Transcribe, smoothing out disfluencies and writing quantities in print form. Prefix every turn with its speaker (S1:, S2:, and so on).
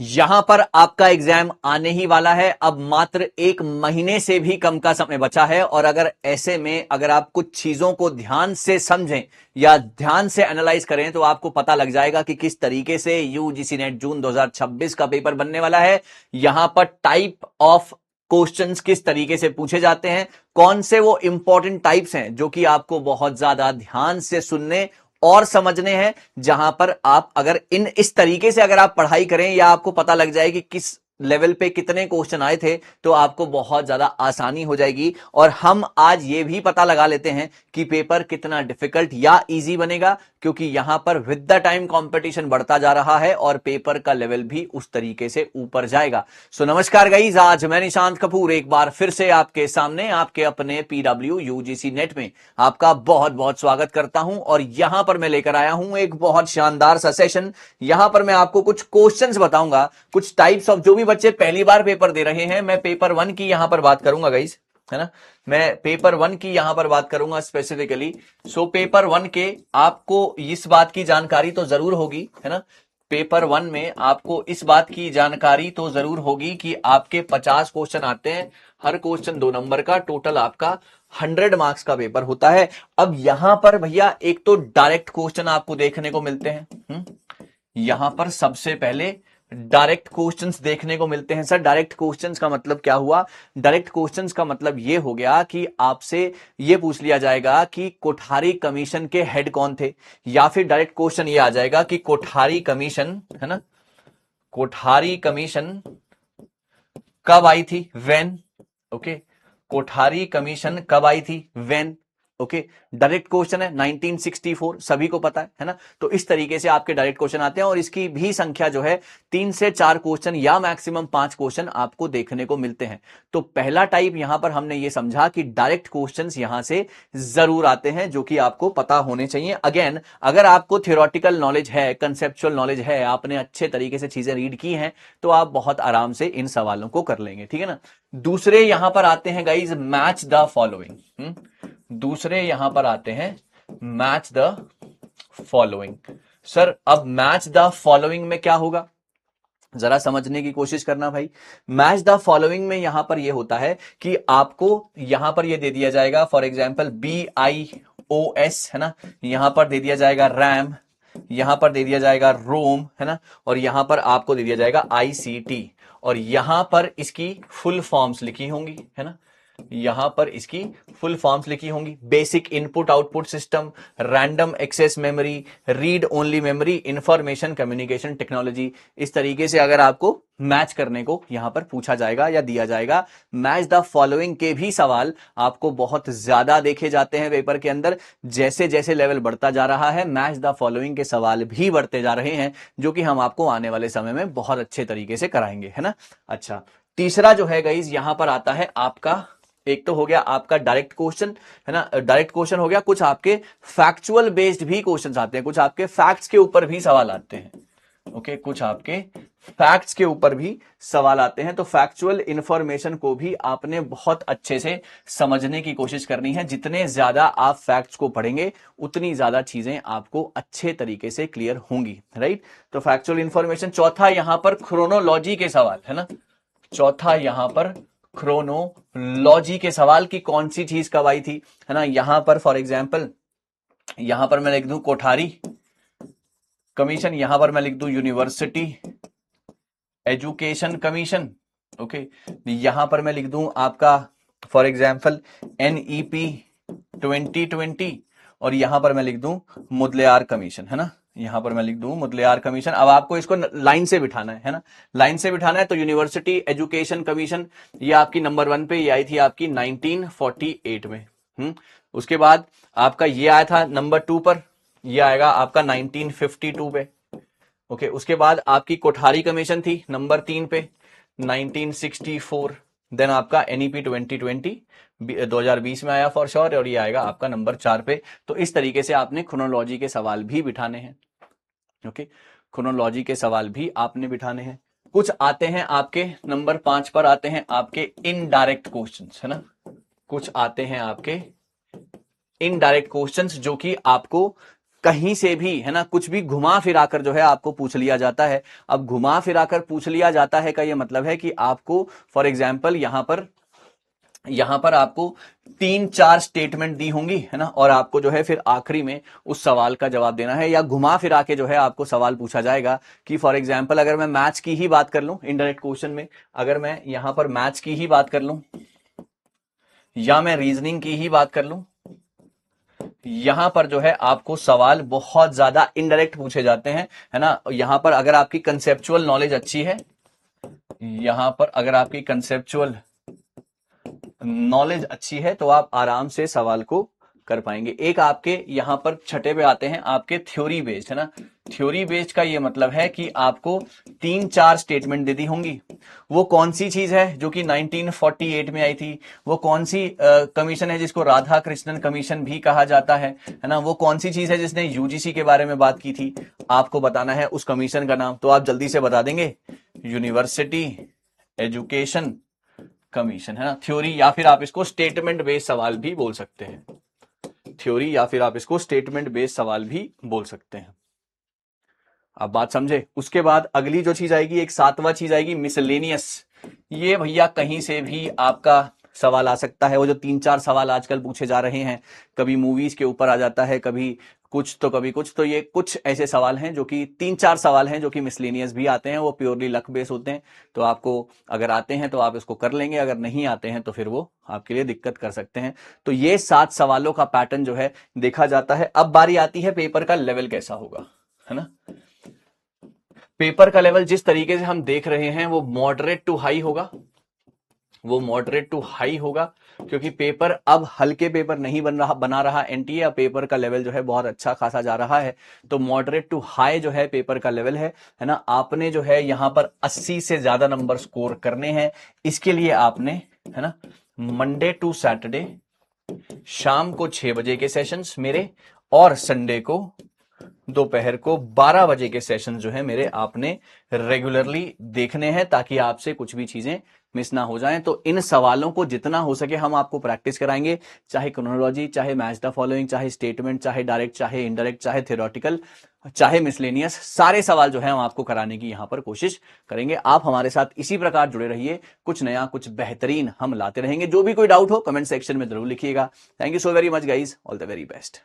S1: यहां पर आपका एग्जाम आने ही वाला है। अब मात्र 1 महीने से भी कम का समय बचा है और अगर ऐसे में अगर आप कुछ चीजों को ध्यान से समझें या ध्यान से एनालाइज करें तो आपको पता लग जाएगा कि किस तरीके से यूजीसी नेट जून 2026 का पेपर बनने वाला है। यहां पर टाइप ऑफ क्वेश्चंस किस तरीके से पूछे जाते हैं, कौन से वो इंपॉर्टेंट टाइप्स हैं जो कि आपको बहुत ज्यादा ध्यान से सुनने और समझने हैं, जहां पर आप अगर इस तरीके से अगर आप पढ़ाई करें या आपको पता लग जाए कि किस लेवल पे कितने क्वेश्चन आए थे तो आपको बहुत ज्यादा आसानी हो जाएगी। और हम आज ये भी पता लगा लेते हैं कि पेपर कितना डिफिकल्ट या इजी बनेगा, क्योंकि यहां पर विद द टाइम कंपटीशन बढ़ता जा रहा है और पेपर का लेवल भी उस तरीके से ऊपर जाएगा। सो नमस्कार गाइस, आज मैं निशांत कपूर एक बार फिर से आपके सामने आपके अपने पीडब्ल्यू यूजीसी नेट में आपका बहुत बहुत स्वागत करता हूं। और यहां पर मैं लेकर आया हूं एक बहुत शानदार सा सेशन। यहां पर मैं आपको कुछ क्वेश्चंस बताऊंगा, कुछ टाइप्स ऑफ, जो भी बच्चे पहली बार पेपर दे रहे हैं, मैं पेपर 1 की यहां पर बात करूंगा गाइस, है ना। मैं पेपर 1 की यहां पर बात करूंगा स्पेसिफिकली। सो पेपर 1 के आपको इस बात की जानकारी तो जरूर होगी, है ना। पेपर 1 में आपको इस बात की जानकारी तो जरूर होगी कि आपके 50 क्वेश्चन आते हैं, हर क्वेश्चन 2 नंबर का, टोटल आपका 100 मार्क्स का पेपर होता है। अब यहां पर भैया एक तो डायरेक्ट क्वेश्चन आपको देखने को मिलते हैं। यहां पर सबसे पहले डायरेक्ट क्वेश्चंस देखने को मिलते हैं। सर डायरेक्ट क्वेश्चंस का मतलब क्या हुआ? डायरेक्ट क्वेश्चंस का मतलब यह हो गया कि आपसे यह पूछ लिया जाएगा कि कोठारी कमीशन के हेड कौन थे, या फिर डायरेक्ट क्वेश्चन यह आ जाएगा कि कोठारी कमीशन, है ना, कोठारी कमीशन कब आई थी, व्हेन। ओके, कोठारी कमीशन कब आई थी, व्हेन। ओके, डायरेक्ट क्वेश्चन है 1964, सभी को पता है ना। तो इस तरीके से आपके डायरेक्ट क्वेश्चन आते हैं और इसकी भी संख्या जो है 3 से 4 क्वेश्चन या मैक्सिमम 5 क्वेश्चन आपको देखने को मिलते हैं। तो पहला टाइप यहां पर हमने ये समझा कि डायरेक्ट क्वेश्चंस यहां से जरूर आते हैं, जो कि आपको पता होने चाहिए। अगेन, अगर आपको थियोरेटिकल नॉलेज है, कंसेप्चुअल नॉलेज है, आपने अच्छे तरीके से चीजें रीड की हैं, तो आप बहुत आराम से इन सवालों को कर लेंगे, ठीक है ना। दूसरे यहां पर आते हैं गाइज मैच द फॉलोइंग। दूसरे यहां पर आते हैं मैच द फॉलोइंग। सर अब मैच द फॉलोइंग में क्या होगा, जरा समझने की कोशिश करना भाई। मैच द फॉलोइंग में यहां पर यह होता है कि आपको यहां पर यह दे दिया जाएगा, फॉर एग्जांपल BIOS, है ना, यहां पर दे दिया जाएगा रैम, यहां पर दे दिया जाएगा रोम, है ना, और यहां पर आपको दे दिया जाएगा ICT, और यहां पर इसकी फुल फॉर्म्स लिखी होंगी, है ना, यहां पर इसकी फुल फॉर्म्स लिखी होंगी। Basic input output system, random access memory, read only memory, information communication technology. इस तरीके से अगर आपको मैच करने को यहां पर पूछा जाएगा या दिया जाएगा। मैच द फॉलोइंग के भी सवाल आपको बहुत ज्यादा देखे जाते हैं पेपर के अंदर। जैसे जैसे लेवल बढ़ता जा रहा है, मैच द फॉलोइंग के सवाल भी बढ़ते जा रहे हैं, जो कि हम आपको आने वाले समय में बहुत अच्छे तरीके से कराएंगे, है ना। अच्छा, तीसरा जो है गाइस यहां पर आता है आपका, एक तो हो गया आपका डायरेक्ट क्वेश्चन, है ना, डायरेक्ट क्वेश्चन हो गया। कुछ आपके फैक्चुअल बेस्ड भी क्वेश्चंस आते हैं, कुछ आपके फैक्ट्स के ऊपर भी सवाल आते हैं। ओके, कुछ आपके फैक्ट्स के ऊपर भी सवाल आते हैं। तो फैक्चुअल इंफॉर्मेशन को भी आपने बहुत अच्छे से समझने की कोशिश करनी है। जितने ज्यादा आप फैक्ट्स को पढ़ेंगे उतनी ज्यादा चीजें आपको अच्छे तरीके से क्लियर होंगी, राइट। तो फैक्चुअल इंफॉर्मेशन। चौथा यहां पर क्रोनोलॉजी के सवाल, है ना, चौथा यहां पर क्रोनोलॉजी के सवाल की कौन सी चीज कब आई थी, है ना। यहां पर फॉर एग्जांपल यहां पर मैं लिख दूं कोठारी कमीशन, यहां पर मैं लिख दूं यूनिवर्सिटी एजुकेशन कमीशन। ओके, यहां पर मैं लिख दूं आपका फॉर एग्जांपल NEP 2020, और यहां पर मैं लिख दूं मुदलियार कमीशन, है ना, यहां पर मैं लिख दूं मुदलियार कमीशन। अब आपको इसको लाइन से बिठाना है ना, लाइन से बिठाना है। तो यूनिवर्सिटी एजुकेशन कमीशन ये आपकी नंबर 1 पे, ये आई थी आपकी 1948 में। उसके बाद आपका ये आया था नंबर 2 पर, ये आएगा आपका 1952 पे। ओके, उसके बाद आपकी कोठारी कमीशन थी नंबर 3 पे 1964। देन आपका NEP 2020 2020 में आया फॉर श्योर, और ये आएगा आपका नंबर 4 पे। तो इस तरीके से आपने क्रोनोलॉजी के सवाल भी बिठाने हैं। ओके, क्रोनोलॉजी के सवाल भी आपने बिठाने हैं। कुछ आते हैं आपके नंबर 5 पर, आते हैं आपके इनडायरेक्ट क्वेश्चंस, है ना, कुछ आते हैं आपके इनडायरेक्ट क्वेश्चंस जो कि आपको कहीं से भी, है ना, कुछ भी घुमा फिराकर जो है आपको पूछ लिया जाता है। अब घुमा फिराकर पूछ लिया जाता है का ये मतलब है कि आपको फॉर एग्जाम्पल यहां पर आपको 3-4 स्टेटमेंट दी होंगी, है ना, और आपको जो है फिर आखिरी में उस सवाल का जवाब देना है, या घुमा फिरा के जो है आपको सवाल पूछा जाएगा कि फॉर एग्जाम्पल अगर मैं मैथ्स की ही बात कर लूं, इनडायरेक्ट क्वेश्चन में अगर मैं यहां पर मैथ्स की ही बात कर लूं या मैं रीजनिंग की ही बात कर लूं, यहां पर जो है आपको सवाल बहुत ज्यादा इनडायरेक्ट पूछे जाते हैं, है ना। यहां पर अगर आपकी कंसेप्चुअल नॉलेज अच्छी है, यहां पर अगर आपकी कंसेप्चुअल नॉलेज अच्छी है तो आप आराम से सवाल को कर पाएंगे। एक आपके यहां पर छठे पे आते हैं आपके थ्योरी बेस्ड, है ना। थ्योरी बेस्ड का ये मतलब है कि आपको 3-4 स्टेटमेंट दे दी होंगी। वो कौन सी चीज है जो कि 1948 में आई थी, वो कौन सी कमीशन है जिसको राधा कृष्णन कमीशन भी कहा जाता है ना, वो कौन सी चीज है जिसने यूजीसी के बारे में बात की थी, आपको बताना है उस कमीशन का नाम। तो आप जल्दी से बता देंगे, यूनिवर्सिटी एजुकेशन कमीशन, है ना। थ्योरी या फिर आप इसको स्टेटमेंट बेस्ड सवाल भी बोल सकते हैं, थ्योरी या फिर आप इसको स्टेटमेंट बेस्ड सवाल भी बोल सकते हैं। अब बात समझे। उसके बाद अगली जो चीज आएगी, एक 7वां चीज आएगी मिसलेनियस। ये भैया कहीं से भी आपका सवाल आ सकता है। वो जो 3-4 सवाल आजकल पूछे जा रहे हैं, कभी मूवीज के ऊपर आ जाता है, कभी कुछ तो कभी कुछ, तो ये कुछ ऐसे सवाल हैं जो कि 3-4 सवाल हैं जो कि मिसलेनियस भी आते हैं, वो प्योरली लक बेस होते हैं। तो आपको अगर आते हैं तो आप इसको कर लेंगे, अगर नहीं आते हैं तो फिर वो आपके लिए दिक्कत कर सकते हैं। तो ये 7 सवालों का पैटर्न जो है देखा जाता है। अब बारी आती है पेपर का लेवल कैसा होगा, है ना। पेपर का लेवल जिस तरीके से हम देख रहे हैं वो मॉडरेट टू हाई होगा, वो मॉडरेट टू हाई होगा, क्योंकि पेपर अब हल्के पेपर नहीं बना रहा एनटीए। अब पेपर का लेवल जो है बहुत अच्छा खासा जा रहा है। तो मॉडरेट टू हाई जो है पेपर का लेवल है ना। आपने जो है यहां पर 80 से ज्यादा नंबर स्कोर करने हैं। इसके लिए आपने, है ना, मंडे टू सैटरडे शाम को 6 बजे के सेशंस मेरे, और संडे को दोपहर को 12 बजे के सेशन जो है मेरे आपने रेगुलरली देखने हैं, ताकि आपसे कुछ भी चीजें मिस ना हो जाएं। तो इन सवालों को जितना हो सके हम आपको प्रैक्टिस कराएंगे, चाहे क्रोनोलॉजी, चाहे मैच द फॉलोइंग, चाहे स्टेटमेंट, चाहे डायरेक्ट, चाहे इनडायरेक्ट, चाहे थ्योरेटिकल, चाहे मिसलेनियस, सारे सवाल जो है हम आपको कराने की यहां पर कोशिश करेंगे। आप हमारे साथ इसी प्रकार जुड़े रहिए, कुछ नया कुछ बेहतरीन हम लाते रहेंगे। जो भी कोई डाउट हो कमेंट सेक्शन में जरूर लिखिएगा। Thank you so very much guys, all the very best.